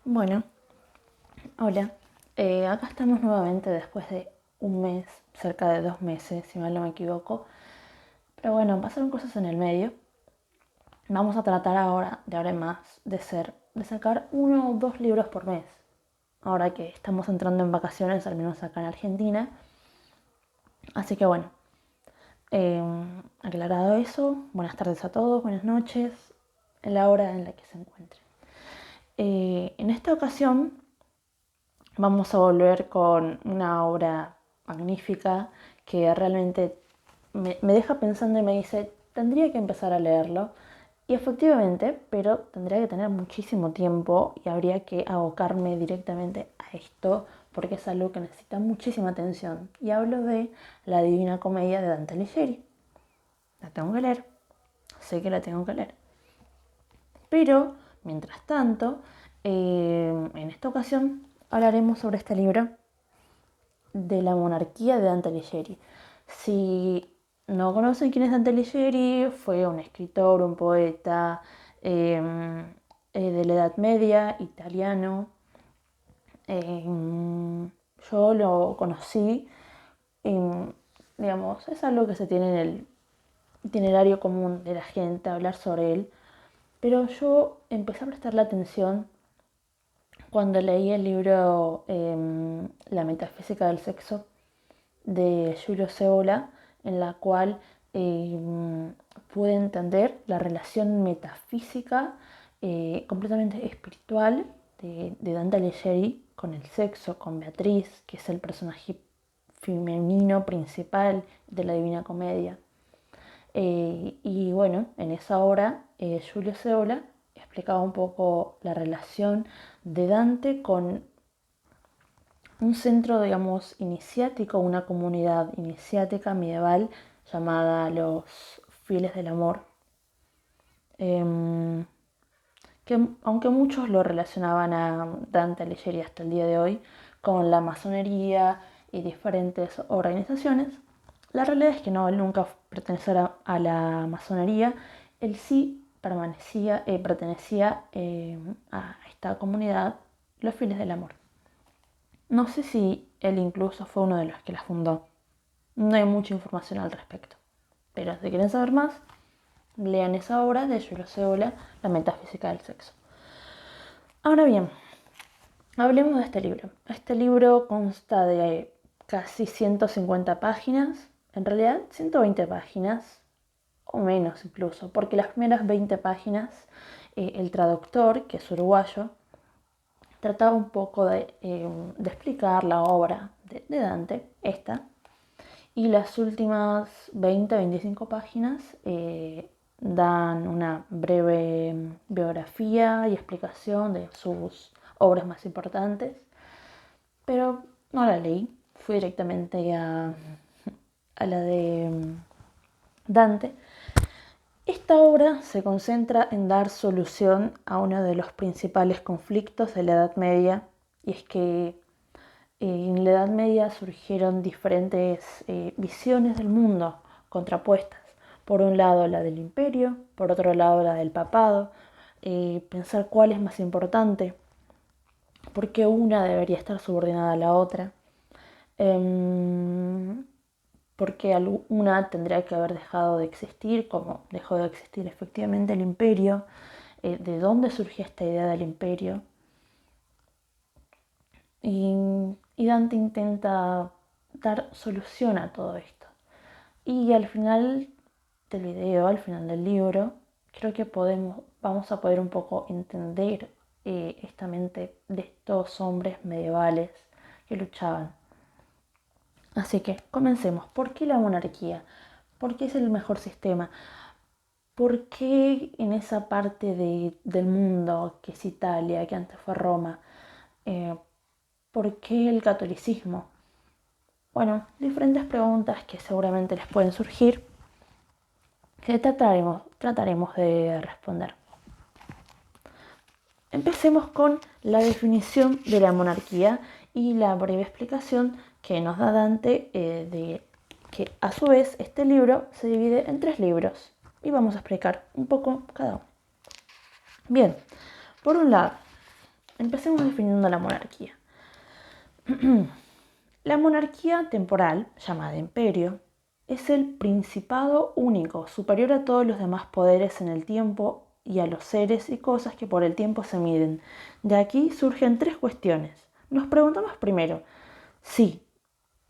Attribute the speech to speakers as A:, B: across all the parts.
A: Bueno, hola. Acá estamos nuevamente después de un mes, cerca de 2 meses, si mal no me equivoco. Pero bueno, pasaron cosas en el medio. Vamos a tratar ahora, de ahora en más, de sacar 1 o 2 libros por mes. Ahora que estamos entrando en vacaciones, al menos acá en Argentina. Así que bueno, eh, aclarado eso, buenas tardes a todos, buenas noches, en la hora en la que se encuentren. En esta ocasión vamos a volver con una obra magnífica que realmente me deja pensando y me dice, tendría que empezar a leerlo. Y efectivamente, pero tendría que tener muchísimo tiempo y habría que abocarme directamente a esto porque es algo que necesita muchísima atención. Y hablo de La Divina Comedia de Dante Alighieri. La tengo que leer, sé que la tengo que leer. Pero, mientras tanto, en esta ocasión hablaremos sobre este libro de la monarquía de Dante Alighieri. Si no conocen quién es Dante Alighieri, fue un escritor, un poeta de la Edad Media, italiano. Yo lo conocí, digamos, es algo que se tiene en el itinerario común de la gente, hablar sobre él. Pero yo empecé a prestarle atención cuando leí el libro La metafísica del sexo de Giulio Cébola, en la cual pude entender la relación metafísica completamente espiritual de Dante Alighieri con el sexo, con Beatriz, que es el personaje femenino principal de la Divina Comedia. Y bueno, en esa obra, Giulio Cébola explicaba un poco la relación de Dante con un centro, digamos, iniciático, una comunidad iniciática medieval llamada los Fieles del Amor, eh, que aunque muchos lo relacionaban a Dante Alighieri hasta el día de hoy con la masonería y diferentes organizaciones, la realidad es que no, él nunca pertenecía a la masonería, él sí pertenecía a esta comunidad, los Fieles del Amor. No sé si él incluso fue uno de los que la fundó. No hay mucha información al respecto. Pero si quieren saber más, lean esa obra de Giulio Cébola, La metafísica del sexo. Ahora bien, hablemos de este libro. Este libro consta de casi 150 páginas, en realidad 120 páginas, o menos incluso, porque las primeras 20 páginas, el traductor, que es uruguayo, trataba un poco de explicar la obra de Dante, esta, y las últimas 20-25 páginas dan una breve biografía y explicación de sus obras más importantes, pero no la leí, fui directamente a la de Dante. Esta obra se concentra en dar solución a uno de los principales conflictos de la Edad Media, y es que en la Edad Media surgieron diferentes visiones del mundo contrapuestas. Por un lado la del imperio, por otro lado la del papado, pensar cuál es más importante, por qué una debería estar subordinada a la otra, por qué una tendría que haber dejado de existir, como dejó de existir efectivamente el imperio, de dónde surgió esta idea del imperio. Y Dante intenta dar solución a todo esto. Y al final del video, al final del libro, creo que vamos a poder un poco entender esta mente de estos hombres medievales que luchaban. Así que comencemos. ¿Por qué la monarquía? ¿Por qué es el mejor sistema? ¿Por qué en esa parte del mundo que es Italia, que antes fue Roma, eh, por qué el catolicismo? Bueno, diferentes preguntas que seguramente les pueden surgir que trataremos de responder. Empecemos con la definición de la monarquía y la breve explicación que nos da Dante de que a su vez este libro se divide en 3 libros y vamos a explicar un poco cada uno. Bien, por un lado, Empecemos definiendo la monarquía. La monarquía temporal, llamada imperio, es el principado único, superior a todos los demás poderes en el tiempo y a los seres y cosas que por el tiempo se miden. De aquí surgen tres cuestiones. Nos preguntamos primero si,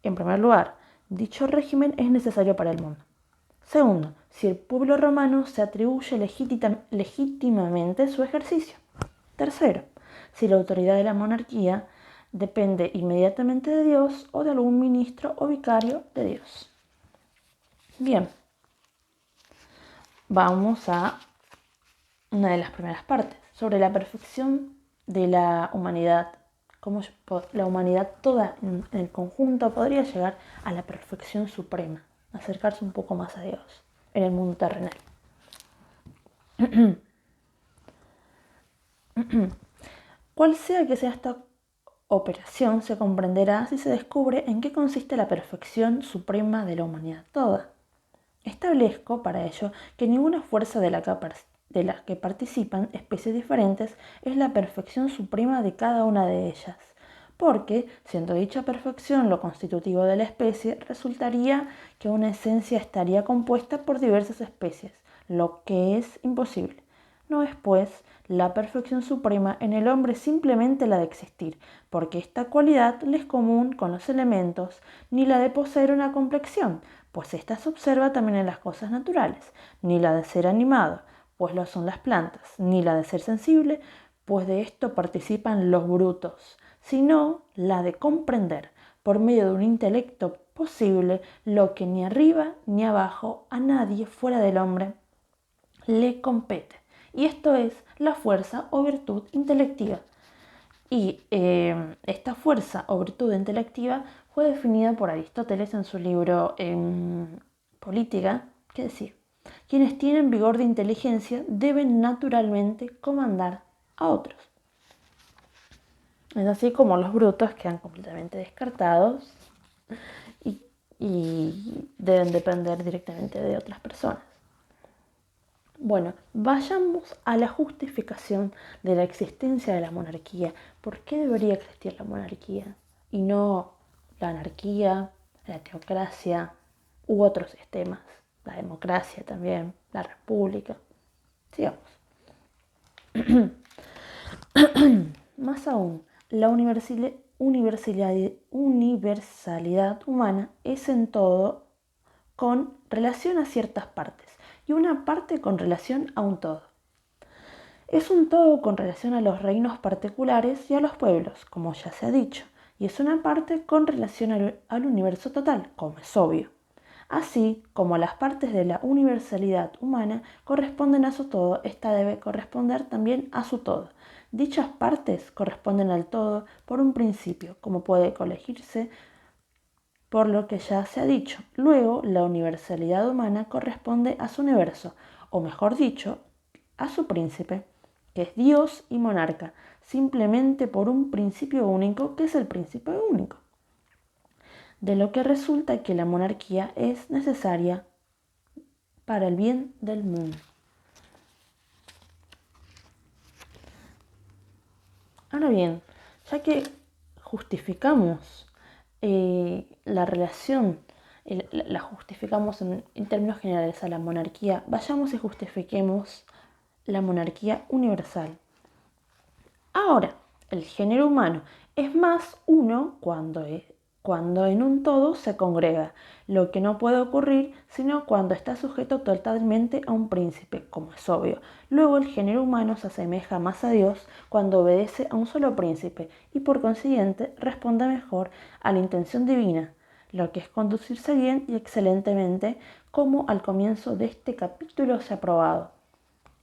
A: en primer lugar, dicho régimen es necesario para el mundo. Segundo, si el pueblo romano se atribuye legítimamente su ejercicio. Tercero, si la autoridad de la monarquía depende inmediatamente de Dios o de algún ministro o vicario de Dios. Bien, vamos a una de las primeras partes, sobre la perfección de la humanidad. Cómo la humanidad toda en el conjunto podría llegar a la perfección suprema, acercarse un poco más a Dios en el mundo terrenal. Cual sea que sea esta operación, se comprenderá si se descubre en qué consiste la perfección suprema de la humanidad toda. Establezco para ello que ninguna fuerza de la que participan especies diferentes es la perfección suprema de cada una de ellas, porque, siendo dicha perfección lo constitutivo de la especie, resultaría que una esencia estaría compuesta por diversas especies, lo que es imposible. No es, pues, la perfección suprema en el hombre simplemente la de existir, porque esta cualidad le es común con los elementos, ni la de poseer una complexión, pues ésta se observa también en las cosas naturales, ni la de ser animado, pues lo son las plantas, ni la de ser sensible, pues de esto participan los brutos, sino la de comprender, por medio de un intelecto posible, lo que ni arriba ni abajo a nadie fuera del hombre le compete. Y esto es la fuerza o virtud intelectiva. Y esta fuerza o virtud intelectiva fue definida por Aristóteles en su libro Política, que decía: quienes tienen vigor de inteligencia deben naturalmente comandar a otros. Es así como los brutos quedan completamente descartados y deben depender directamente de otras personas. Bueno, vayamos a la justificación de la existencia de la monarquía. ¿Por qué debería existir la monarquía y no la anarquía, la teocracia u otros sistemas? La democracia también, la república. Sigamos. Más aún, la universalidad humana es en todo con relación a ciertas partes y una parte con relación a un todo. Es un todo con relación a los reinos particulares y a los pueblos, como ya se ha dicho, y es una parte con relación al universo total, como es obvio. Así como las partes de la universalidad humana corresponden a su todo, esta debe corresponder también a su todo. Dichas partes corresponden al todo por un principio, como puede colegirse por lo que ya se ha dicho. Luego, la universalidad humana corresponde a su universo, o mejor dicho, a su príncipe, que es Dios y monarca, simplemente por un principio único, que es el príncipe único. De lo que resulta que la monarquía es necesaria para el bien del mundo. Ahora bien, ya que justificamos la relación, la justificamos en términos generales a la monarquía, vayamos y justifiquemos la monarquía universal. Ahora, el género humano es más uno cuando en un todo se congrega, lo que no puede ocurrir sino cuando está sujeto totalmente a un príncipe, como es obvio. Luego el género humano se asemeja más a Dios cuando obedece a un solo príncipe y por consiguiente responde mejor a la intención divina, lo que es conducirse bien y excelentemente, como al comienzo de este capítulo se ha probado.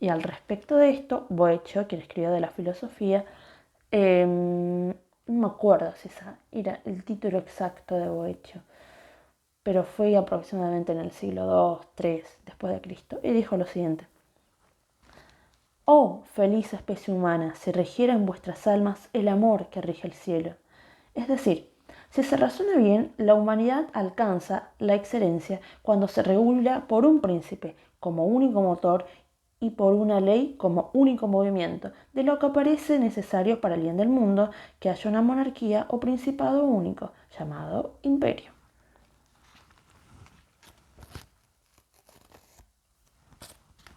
A: Y al respecto de esto, Boecio, quien escribió de la filosofía, no me acuerdo si ese era el título exacto de Boecio, pero fue aproximadamente en el siglo II, III después de Cristo, y dijo lo siguiente: oh feliz especie humana, si rigiera en vuestras almas el amor que rige el cielo. Es decir, si se razona bien, la humanidad alcanza la excelencia cuando se regula por un príncipe como único motor y por una ley como único movimiento, de lo que parece necesario para el bien del mundo, que haya una monarquía o principado único, llamado imperio.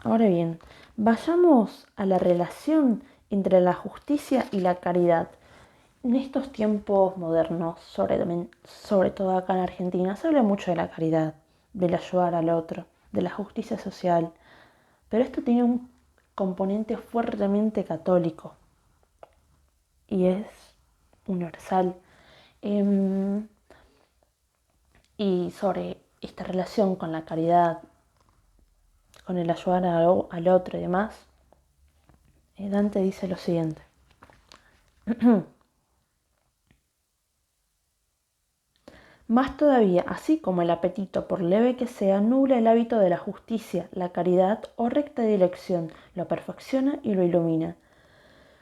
A: Ahora bien, vayamos a la relación entre la justicia y la caridad. En estos tiempos modernos, sobre todo acá en Argentina, se habla mucho de la caridad, del ayudar al otro, de la justicia social, pero esto tiene un componente fuertemente católico y es universal. Y sobre esta relación con la caridad, con el ayudar al otro y demás, Dante dice lo siguiente. Más todavía, así como el apetito, por leve que sea, nubla el hábito de la justicia, la caridad o recta dirección, lo perfecciona y lo ilumina.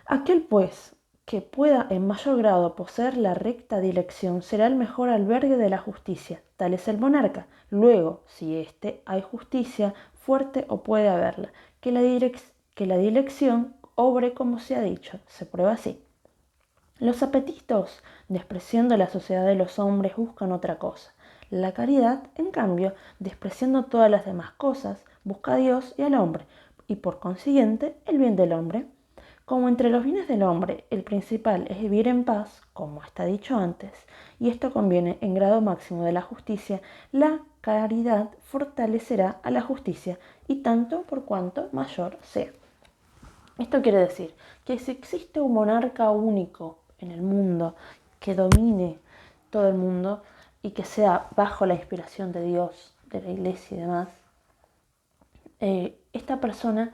A: Aquel, pues, que pueda en mayor grado poseer la recta dirección será el mejor albergue de la justicia. Tal es el monarca. Luego, si éste hay justicia fuerte o puede haberla, que la dirección obre como se ha dicho, se prueba así. Los apetitos, despreciando la sociedad de los hombres, buscan otra cosa. La caridad, en cambio, despreciando todas las demás cosas, busca a Dios y al hombre, y por consiguiente el bien del hombre. Como entre los bienes del hombre el principal es vivir en paz, como está dicho antes, y esto conviene en grado máximo de la justicia, la caridad fortalecerá a la justicia, y tanto por cuanto mayor sea. Esto quiere decir que si existe un monarca único en el mundo que domine todo el mundo y que sea bajo la inspiración de Dios, de la iglesia y demás, esta persona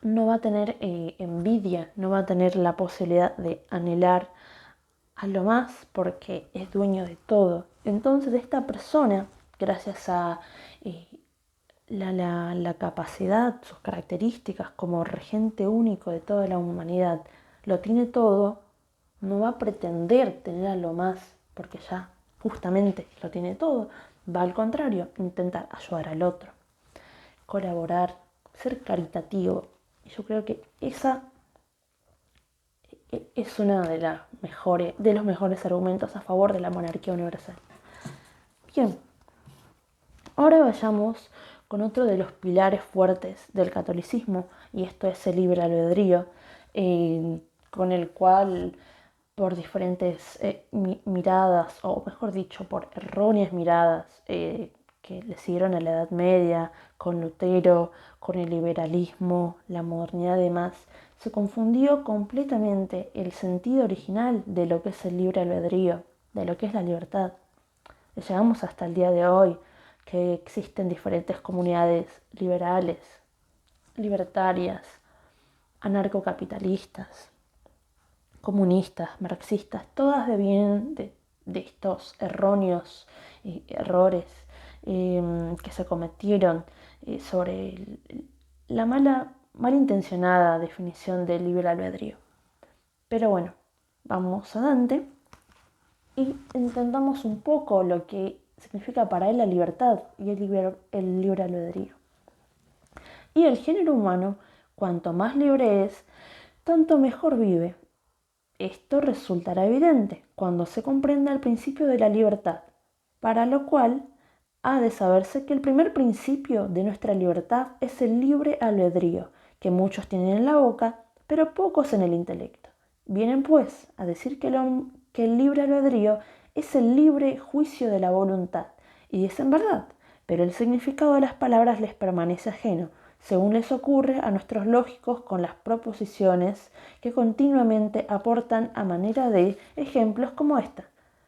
A: no va a tener envidia, no va a tener la posibilidad de anhelar a lo más porque es dueño de todo. Entonces esta persona, gracias a la capacidad, sus características como regente único de toda la humanidad, lo tiene todo, no va a pretender tener a lo más porque ya justamente lo tiene todo, va al contrario, intentar ayudar al otro, colaborar, ser caritativo. Y yo creo que esa es una de los mejores argumentos a favor de la monarquía universal. Bien, ahora vayamos con otro de los pilares fuertes del catolicismo, y esto es el libre albedrío, con el cual por diferentes miradas, o mejor dicho, por erróneas miradas que le siguieron a la Edad Media, con Lutero, con el liberalismo, la modernidad y demás, se confundió completamente el sentido original de lo que es el libre albedrío, de lo que es la libertad. Llegamos hasta el día de hoy que existen diferentes comunidades liberales, libertarias, anarcocapitalistas, comunistas, marxistas, todas devienen de estos erróneos errores que se cometieron sobre la malintencionada definición del libre albedrío. Pero bueno, vamos a Dante y entendamos un poco lo que significa para él la libertad y el libre albedrío. Y el género humano, cuanto más libre es, tanto mejor vive. Esto resultará evidente cuando se comprenda el principio de la libertad, para lo cual ha de saberse que el primer principio de nuestra libertad es el libre albedrío, que muchos tienen en la boca, pero pocos en el intelecto. Vienen, pues, a decir que el libre albedrío es el libre juicio de la voluntad, y dicen verdad, pero el significado de las palabras les permanece ajeno, según les ocurre a nuestros lógicos con las proposiciones que continuamente aportan a manera de ejemplos como esta.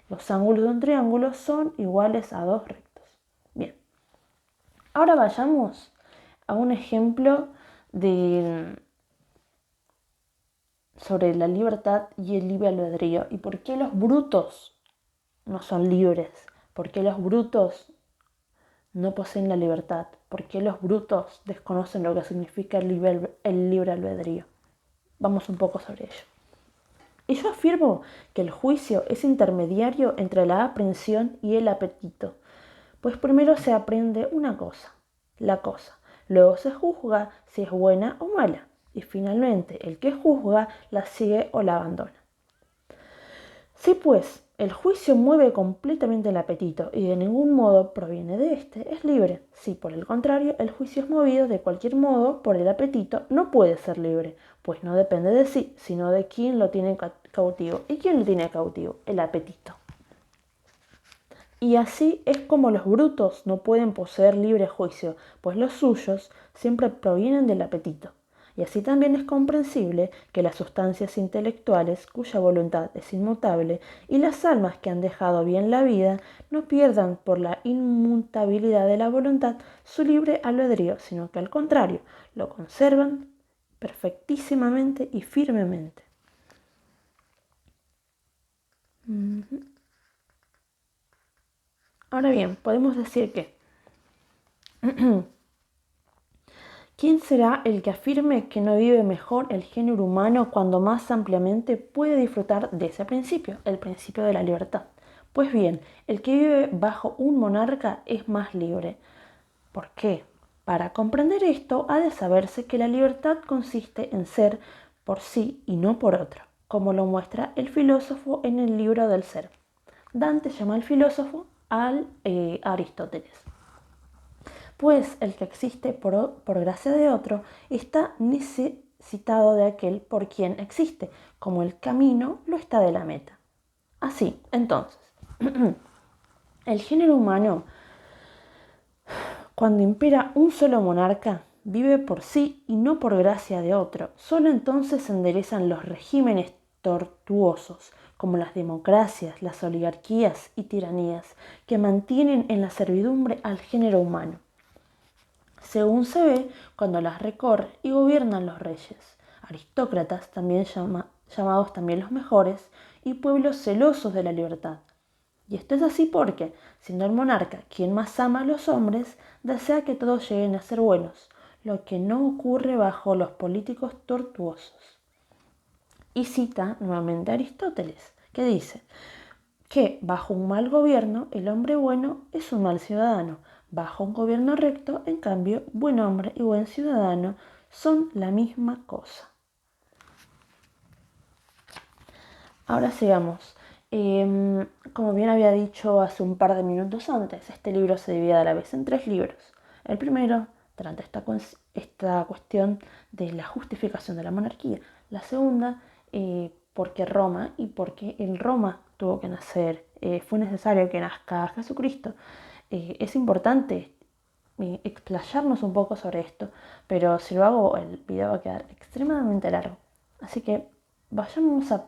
A: Los ángulos de un triángulo son iguales a dos rectos. Bien, ahora vayamos a un ejemplo sobre la libertad y el libre albedrío y por qué los brutos no son libres, por qué los brutos no poseen la libertad, por qué los brutos desconocen lo que significa el libre albedrío. Vamos un poco sobre ello. Y yo afirmo que el juicio es intermediario entre la aprehensión y el apetito, pues primero se aprende una cosa, la cosa, Luego se juzga si es buena o mala. Y finalmente, el que juzga la sigue o la abandona. Si pues el juicio mueve completamente el apetito y de ningún modo proviene de éste, es libre. Si por el contrario el juicio es movido de cualquier modo por el apetito, no puede ser libre, pues no depende de sí, sino de quién lo tiene cautivo. ¿Y quién lo tiene cautivo? El apetito. Y así es como los brutos no pueden poseer libre juicio, pues los suyos siempre provienen del apetito. Y así también es comprensible que las sustancias intelectuales, cuya voluntad es inmutable, y las almas que han dejado bien la vida, no pierdan por la inmutabilidad de la voluntad su libre albedrío, sino que al contrario, lo conservan perfectísimamente y firmemente. Ahora bien, podemos decir que ¿quién será el que afirme que no vive mejor el género humano cuando más ampliamente puede disfrutar de ese principio, el principio de la libertad? Pues bien, el que vive bajo un monarca es más libre. ¿Por qué? Para comprender esto ha de saberse que la libertad consiste en ser por sí y no por otro, como lo muestra el filósofo en el libro del ser. Dante llama al filósofo al Aristóteles. Pues el que existe por gracia de otro está necesitado de aquel por quien existe, como el camino lo está de la meta. Así, entonces, el género humano, cuando impera un solo monarca, vive por sí y no por gracia de otro. Solo entonces se enderezan los regímenes tortuosos, como las democracias, las oligarquías y tiranías, que mantienen en la servidumbre al género humano, según se ve cuando las recorre y gobiernan los reyes, aristócratas, también llamados también los mejores, y pueblos celosos de la libertad. Y esto es así porque, siendo el monarca quien más ama a los hombres, desea que todos lleguen a ser buenos, lo que no ocurre bajo los políticos tortuosos. Y cita nuevamente a Aristóteles, que dice que bajo un mal gobierno el hombre bueno es un mal ciudadano. Bajo un gobierno recto, en cambio, buen hombre y buen ciudadano son la misma cosa. Ahora sigamos. Como bien había dicho hace un par de minutos antes, este libro se divide a la vez en 3 libros. El primero trata esta cuestión de la justificación de la monarquía. La segunda, por qué Roma y por qué en Roma tuvo que nacer, fue necesario que nazca Jesucristo. Es importante explayarnos un poco sobre esto, pero si lo hago el video va a quedar extremadamente largo. Así que vayamos a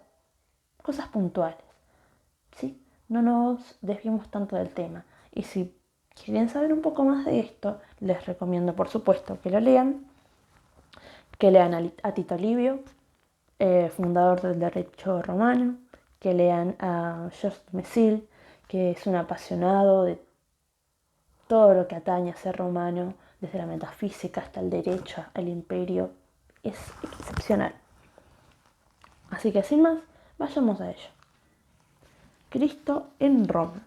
A: cosas puntuales, ¿sí? No nos desviemos tanto del tema. Y si quieren saber un poco más de esto, les recomiendo por supuesto que lo lean, que lean a Tito Livio, fundador del derecho romano, que lean a Georges Mésil, que es un apasionado de todo lo que atañe a ser romano, desde la metafísica hasta el derecho, el imperio, es excepcional. Así que sin más, vayamos a ello. Cristo en Roma.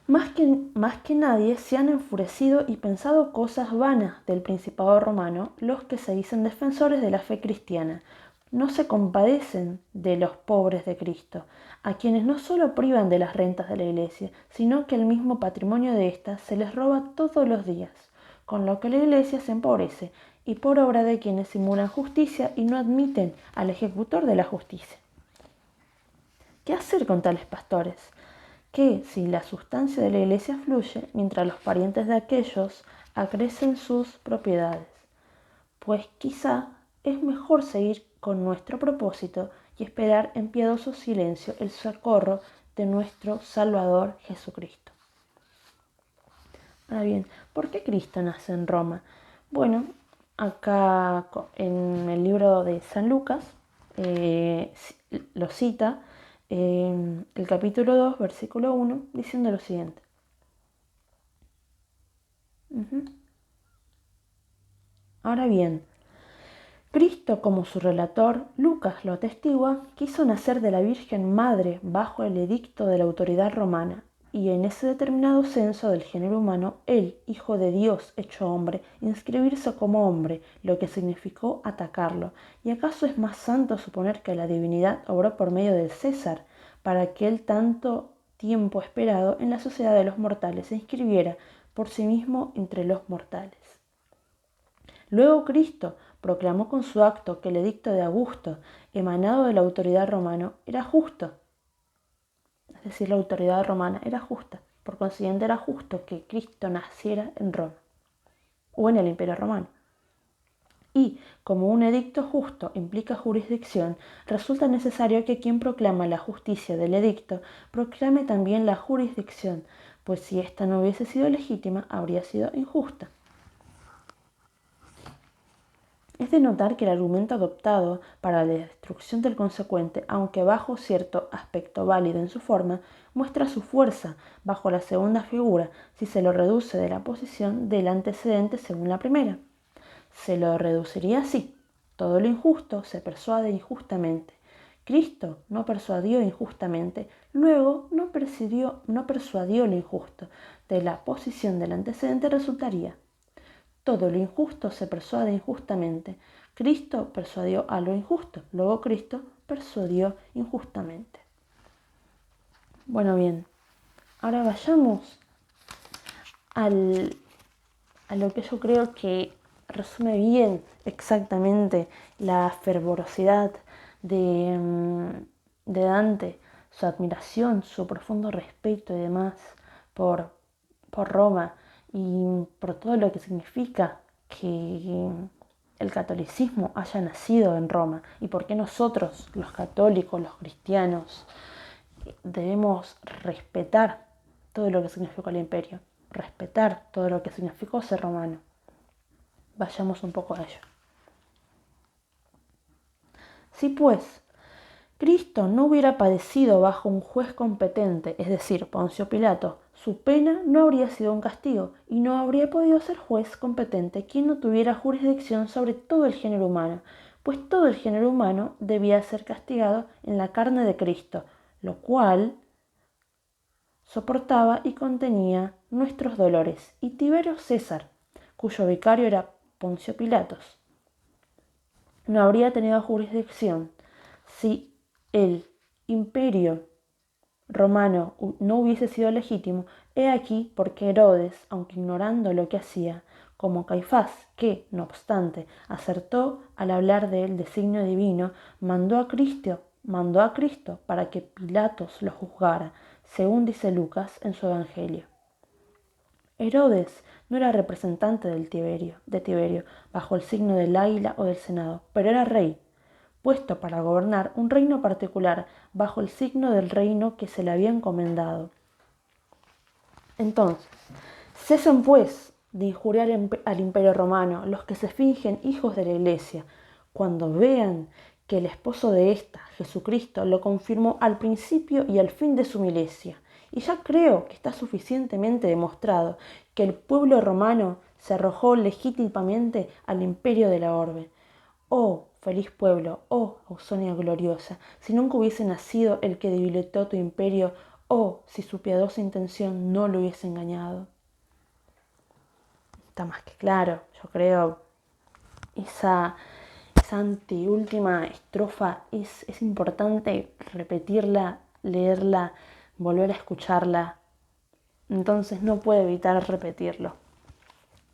A: Más que nadie se han enfurecido y pensado cosas vanas del Principado romano los que se dicen defensores de la fe cristiana. No se compadecen de los pobres de Cristo, a quienes no solo privan de las rentas de la Iglesia, sino que el mismo patrimonio de ésta se les roba todos los días, con lo que la Iglesia se empobrece, y por obra de quienes simulan justicia y no admiten al ejecutor de la justicia. ¿Qué hacer con tales pastores? Que si la sustancia de la Iglesia fluye, mientras los parientes de aquellos acrecen sus propiedades, pues quizá es mejor seguir con nuestro propósito y esperar en piadoso silencio el socorro de nuestro Salvador Jesucristo. Ahora bien, ¿por qué Cristo nace en Roma? Bueno, acá en el libro de San Lucas lo cita el capítulo 2, versículo 1, diciendo lo siguiente. Ahora bien, Cristo, como su relator, Lucas lo atestigua, quiso nacer de la Virgen Madre bajo el edicto de la autoridad romana. y en ese determinado censo del género humano, el Hijo de Dios hecho hombre, inscribirse como hombre, lo que significó atacarlo. ¿Y acaso es más santo suponer que la divinidad obró por medio del César, para que él tanto tiempo esperado en la sociedad de los mortales se inscribiera por sí mismo entre los mortales? Luego Cristo proclamó con su acto que el edicto de Augusto, emanado de la autoridad romana, era justo. Es decir, la autoridad romana era justa. Por consiguiente, era justo que Cristo naciera en Roma o en el Imperio Romano. Y, como un edicto justo implica jurisdicción, resulta necesario que quien proclama la justicia del edicto proclame también la jurisdicción, pues si ésta no hubiese sido legítima, habría sido injusta. Es de notar que el argumento adoptado para la destrucción del consecuente, aunque bajo cierto aspecto válido en su forma, muestra su fuerza bajo la segunda figura si se lo reduce de la posición del antecedente según la primera. Se lo reduciría así: todo lo injusto se persuade injustamente. Cristo no persuadió injustamente, luego no persuadió lo injusto. De la posición del antecedente resultaría: todo lo injusto se persuade injustamente. Cristo persuadió a lo injusto, luego Cristo persuadió injustamente. Bueno, bien, ahora vayamos a lo que yo creo que resume bien exactamente la fervorosidad de Dante, su admiración, su profundo respeto y demás por Roma y por todo lo que significa que el catolicismo haya nacido en Roma y por qué nosotros, los católicos, los cristianos, debemos respetar todo lo que significó el imperio, respetar todo lo que significó ser romano. Vayamos un poco a ello. Si pues Cristo no hubiera padecido bajo un juez competente, es decir, Poncio Pilato, su pena no habría sido un castigo y no habría podido ser juez competente quien no tuviera jurisdicción sobre todo el género humano, pues todo el género humano debía ser castigado en la carne de Cristo, lo cual soportaba y contenía nuestros dolores, y Tiberio César, cuyo vicario era Poncio Pilatos, no habría tenido jurisdicción si el imperio romano no hubiese sido legítimo. He aquí porque Herodes, aunque ignorando lo que hacía, como Caifás, que, no obstante, acertó al hablar del designio divino, mandó a Cristo para que Pilatos lo juzgara, según dice Lucas en su Evangelio. Herodes no era representante de Tiberio, bajo el signo del águila o del senado, pero era rey, puesto para gobernar un reino particular bajo el signo del reino que se le había encomendado. Entonces, cesen pues de injuriar al imperio romano los que se fingen hijos de la iglesia, cuando vean que el esposo de ésta, Jesucristo, lo confirmó al principio y al fin de su milicia. Y ya creo que está suficientemente demostrado que el pueblo romano se arrojó legítimamente al imperio de la orbe. Oh, feliz pueblo, oh, Ausonia gloriosa, si nunca hubiese nacido el que debilitó tu imperio, oh, si su piadosa intención no lo hubiese engañado. Está más que claro, yo creo, esa anteúltima estrofa es importante repetirla, leerla, volver a escucharla, entonces no puedo evitar repetirlo.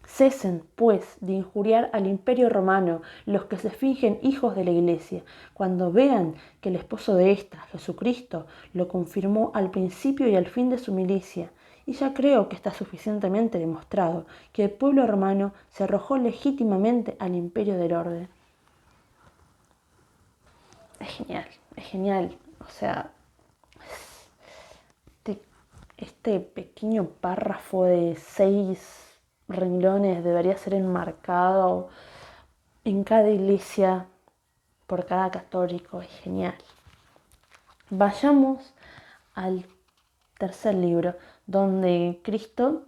A: Cesen, pues, de injuriar al imperio romano los que se fingen hijos de la iglesia, cuando vean que el esposo de ésta, Jesucristo, lo confirmó al principio y al fin de su milicia. Y ya creo que está suficientemente demostrado que el pueblo romano se arrojó legítimamente al imperio del orden. Es genial. O sea, este pequeño párrafo de 6 renglones debería ser enmarcado en cada iglesia por cada católico. Es genial. Vayamos al tercer libro, donde Cristo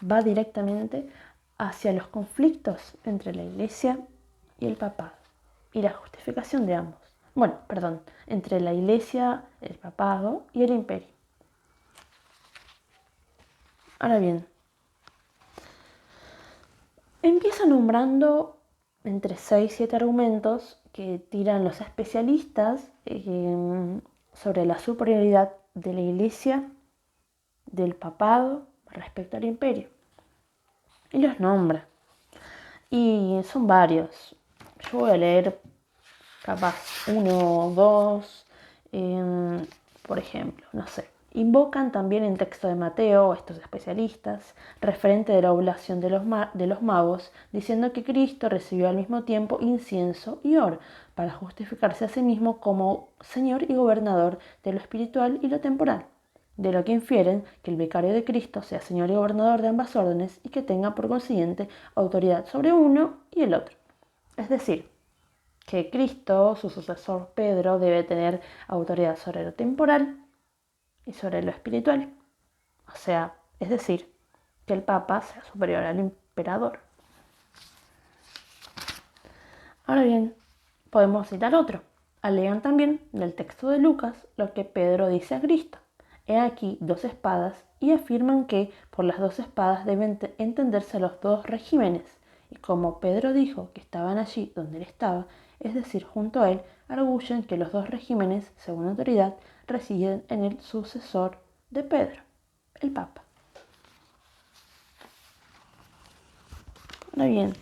A: va directamente hacia los conflictos entre la iglesia y el papado y la justificación de ambos. Bueno, perdón, entre la iglesia, el papado y el imperio. Ahora bien, empieza nombrando entre 6 y 7 argumentos que tiran los especialistas sobre la superioridad de la Iglesia, del papado respecto al imperio. Y los nombra. Y son varios. Yo voy a leer capaz uno o dos. Por ejemplo, no sé. Invocan también el texto de Mateo, estos especialistas, referente de la oblación de los magos, diciendo que Cristo recibió al mismo tiempo incienso y oro, para justificarse a sí mismo como Señor y Gobernador de lo espiritual y lo temporal. De lo que infieren que el vicario de Cristo sea Señor y Gobernador de ambas órdenes y que tenga por consiguiente autoridad sobre uno y el otro. Es decir, que Cristo, su sucesor Pedro, debe tener autoridad sobre lo temporal y sobre lo espiritual. O sea, es decir, que el Papa sea superior al emperador. Ahora bien, podemos citar otro. Alegan también del texto de Lucas lo que Pedro dice a Cristo. He aquí 2 espadas y afirman que por las 2 espadas deben entenderse los 2 regímenes. Y como Pedro dijo que estaban allí donde él estaba, es decir, junto a él, arguyen que los 2 regímenes, según autoridad, residen en el sucesor de Pedro, el Papa. Ahora bien,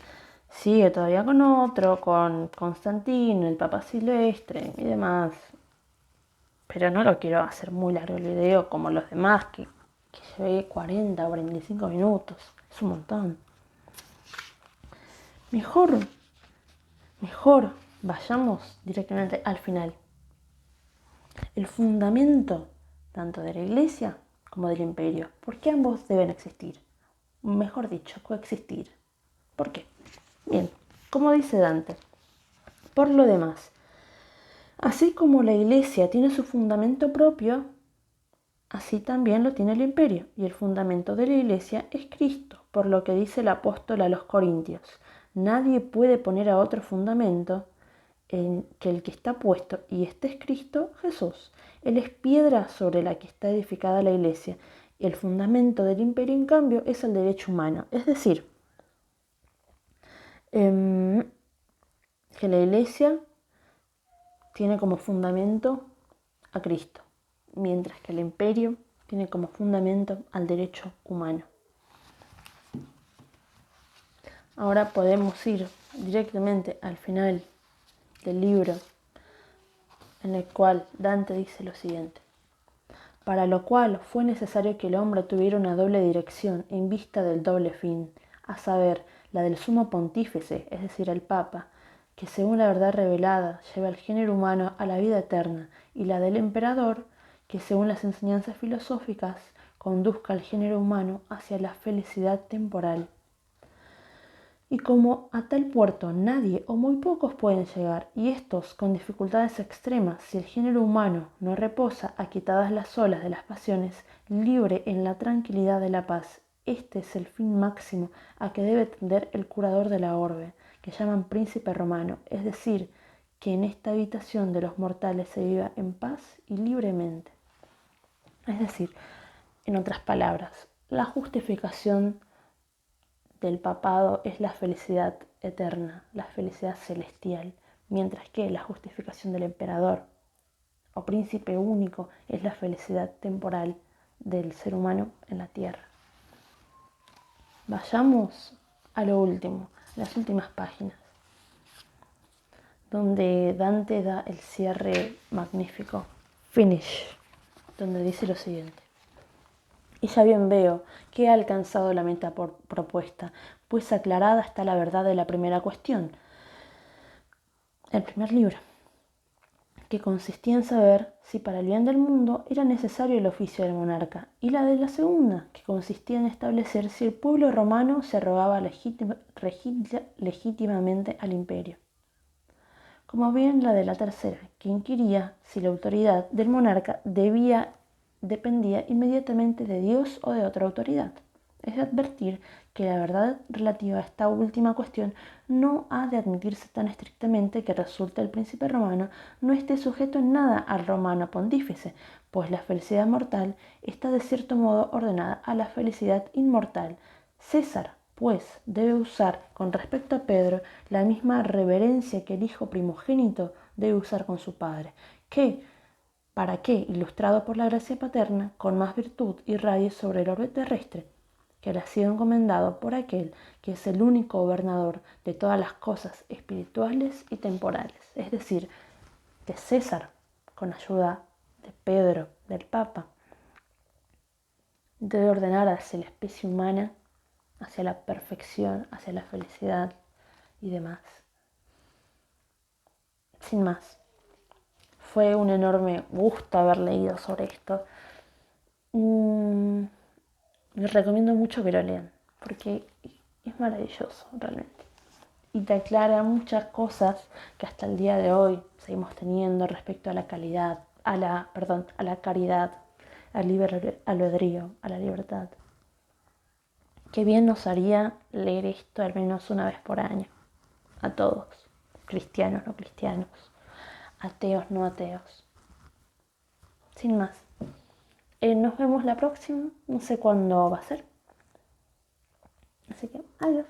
A: sigue todavía con otro, con Constantino, el Papa Silvestre y demás. Pero no lo quiero hacer muy largo el video como los demás, que llevé 40 o 45 minutos. Es un montón. Mejor vayamos directamente al final. El fundamento tanto de la Iglesia como del imperio. ¿Por qué ambos deben existir? Mejor dicho, coexistir. ¿Por qué? Bien, como dice Dante, por lo demás, así como la Iglesia tiene su fundamento propio, así también lo tiene el imperio, y el fundamento de la Iglesia es Cristo, por lo que dice el apóstol a los Corintios. Nadie puede poner a otro fundamento que el que está puesto, y este es Cristo Jesús. Él es piedra sobre la que está edificada la Iglesia, y el fundamento del imperio, en cambio, es el derecho humano. Es decir, que la Iglesia tiene como fundamento a Cristo, mientras que el imperio tiene como fundamento al derecho humano. Ahora podemos ir directamente al final del libro, en el cual Dante dice lo siguiente: para lo cual fue necesario que el hombre tuviera una doble dirección en vista del doble fin, a saber, la del sumo pontífice, es decir, el Papa, que según la verdad revelada lleva al género humano a la vida eterna, y la del emperador, que según las enseñanzas filosóficas conduzca al género humano hacia la felicidad temporal. Y como a tal puerto nadie o muy pocos pueden llegar, y estos con dificultades extremas, si el género humano no reposa aquitadas las olas de las pasiones, libre en la tranquilidad de la paz, este es el fin máximo a que debe tender el curador de la orbe, que llaman príncipe romano, es decir, que en esta habitación de los mortales se viva en paz y libremente. Es decir, en otras palabras, la justificación del papado es la felicidad eterna, la felicidad celestial, mientras que la justificación del emperador o príncipe único es la felicidad temporal del ser humano en la tierra. Vayamos a lo último, las últimas páginas, donde Dante da el cierre magnífico, finish, donde dice lo siguiente: y ya bien veo que he alcanzado la meta propuesta, pues aclarada está la verdad de la primera cuestión, el primer libro, que consistía en saber si para el bien del mundo era necesario el oficio del monarca, y la de la segunda, que consistía en establecer si el pueblo romano se arrogaba legítimamente al imperio, como bien la de la tercera, que inquiría si la autoridad del monarca dependía inmediatamente de Dios o de otra autoridad. Es de advertir que la verdad relativa a esta última cuestión no ha de admitirse tan estrictamente que resulta el príncipe romano no esté sujeto en nada al romano pontífice, pues la felicidad mortal está de cierto modo ordenada a la felicidad inmortal. César, pues, debe usar con respecto a Pedro la misma reverencia que el hijo primogénito debe usar con su padre, que, para que, ilustrado por la gracia paterna, con más virtud irradie sobre el orbe terrestre, que le ha sido encomendado por aquel que es el único gobernador de todas las cosas espirituales y temporales. Es decir, que César, con ayuda de Pedro, del Papa, debe ordenar hacia la especie humana, hacia la perfección, hacia la felicidad y demás. Sin más, fue un enorme gusto haber leído sobre esto. Les recomiendo mucho que lo lean, porque es maravilloso realmente. Y te aclara muchas cosas que hasta el día de hoy seguimos teniendo respecto a la calidad, a la caridad, al libre albedrío, a la libertad. Qué bien nos haría leer esto al menos una vez por año, a todos, cristianos, no cristianos, ateos, no ateos. Sin más, nos vemos la próxima, no sé cuándo va a ser. Así que, adiós.